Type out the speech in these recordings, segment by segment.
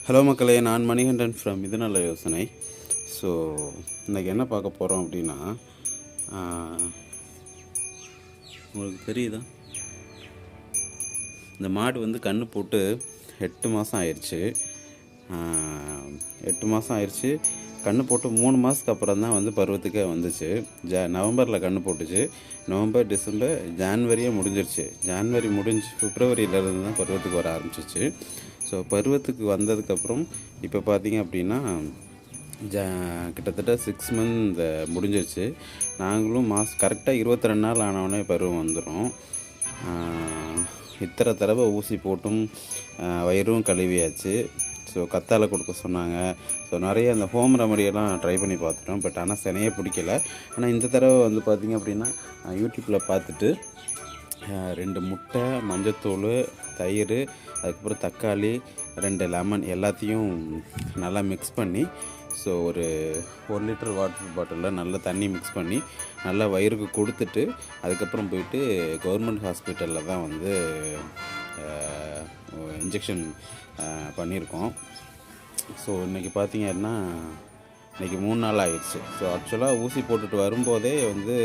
Hello மக்களே, நான் Manikandan from இது நல்ல யோசனை. ஸோ இன்றைக்கி என்ன பார்க்க போகிறோம் அப்படின்னா, உங்களுக்கு தெரியுதா, இந்த மாடு வந்து கன்று போட்டு 8 மாதம் ஆயிடுச்சு. 8 மாதம் ஆயிடுச்சு. கன்று போட்டு 3 மாதத்துக்கு அப்புறம் தான் வந்து பருவத்துக்கே வந்துச்சு. நவம்பரில் கன்று போட்டுச்சு. நவம்பர், டிசம்பர், ஜான்வரியே முடிஞ்சிருச்சு. ஜான்வரி முடிஞ்சு பிப்ரவரியிலேருந்து தான் பருவத்துக்கு வர ஆரம்பிச்சிச்சு. ஸோ பருவத்துக்கு வந்ததுக்கப்புறம் இப்போ பார்த்திங்க அப்படின்னா கிட்டத்தட்ட 6 மந்த் முடிஞ்சிருச்சு. நாங்களும் கரெக்டாக 22 நாள் ஆனவுடனே பருவம் வந்துடும். இத்தனை தடவை ஊசி போட்டும் வயிறும் கழுவியாச்சு. ஸோ கத்தாழை கொடுக்க சொன்னாங்க. ஸோ நிறைய அந்த ஹோம் ரெமடியெல்லாம் ட்ரை பண்ணி பார்த்துட்டோம். பட் ஆனால் சினையே பிடிக்கல. ஆனால் இந்த தடவை வந்து பார்த்திங்க அப்படின்னா யூடியூப்பில் பார்த்துட்டு 2 முட்டை, மஞ்சத்தூள், தயிர், அதுக்கப்புறம் தக்காளி, 2 லெமன் எல்லாத்தையும் நல்லா மிக்ஸ் பண்ணி, ஸோ ஒரு 1 லிட்டர் வாட்டர் பாட்டிலில் நல்லா தண்ணி மிக்ஸ் பண்ணி நல்லா வயிறுக்கு கொடுத்துட்டு அதுக்கப்புறம் போயிட்டு கவர்மெண்ட் ஹாஸ்பிட்டலில் தான் வந்து இன்ஜெக்ஷன் பண்ணியிருக்கோம். ஸோ இன்றைக்கி பார்த்திங்கன்னா இன்றைக்கி 3 நாள் ஆயிடுச்சு. ஸோ ஆக்சுவலாக ஊசி போட்டுட்டு வரும்போதே வந்து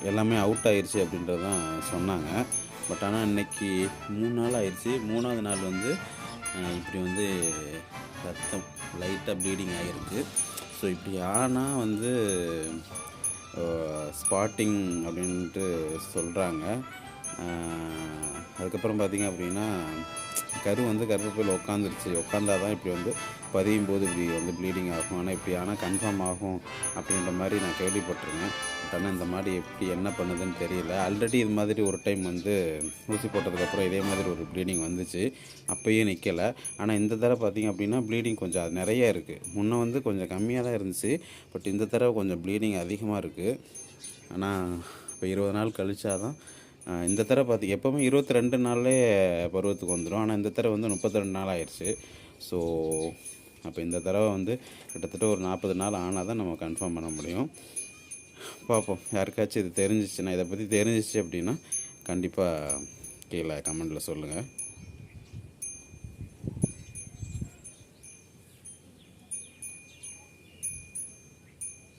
எல்லாமே அவுட் ஆயிடுச்சு அப்படின்றது தான் சொன்னாங்க. பட் ஆனால் இன்றைக்கி 3 நாள் ஆயிடுச்சு. 3ஆவது நாள் வந்து இப்படி வந்து ரத்தம் லைட்டாக ப்ளீடிங் ஆகிருக்கு. ஸோ இப்படி ஆனால் வந்து ஸ்பாட்டிங் அப்படின்ட்டு சொல்கிறாங்க. அதுக்கப்புறம் பார்த்திங்க அப்படின்னா கரு வந்து கருப்பையில் உட்காந்தா தான் இப்படி வந்து பதியும் போது இப்படி வந்து ப்ளீடிங் ஆகும். ஆனால் இப்படி ஆனால் கன்ஃபார்ம் ஆகும் அப்படின்ற மாதிரி நான் கேள்விப்பட்டிருக்கேன். பட் ஆனால் இந்த மாதிரி எப்படி என்ன பண்ணுதுன்னு தெரியல. ஆல்ரெடி இது மாதிரி ஒரு டைம் வந்து ஊசி போட்டதுக்கப்புறம் இதே மாதிரி ஒரு ப்ளீடிங் வந்துச்சு. அப்போயே நிற்கலை. ஆனால் இந்த தடவை பார்த்திங்க அப்படின்னா ப்ளீடிங் கொஞ்சம் நிறைய இருக்குது. முன்னே வந்து கொஞ்சம் கம்மியாக தான் இருந்துச்சு. பட் இந்த தடவை கொஞ்சம் ப்ளீடிங் அதிகமாக இருக்குது. ஆனால் இப்போ 20 நாள் கழிச்சா தான் இந்த தடவை பார்த்திங்க எப்போவுமே 22 நாள்லே பருவத்துக்கு வந்துடும். ஆனால் இந்த தடவை வந்து 32 நாள் ஆயிடுச்சு. ஸோ அப்போ இந்த தடவை வந்து கிட்டத்தட்ட ஒரு 40 நாள் ஆனால் தான் நம்ம கன்ஃபார்ம் பண்ண முடியும். பார்ப்போம். யாருக்காச்சும் இது தெரிஞ்சிச்சுன்னா, இதை பற்றி தெரிஞ்சிச்சு அப்படின்னா கண்டிப்பாக கீழே கமெண்டில் சொல்லுங்கள்.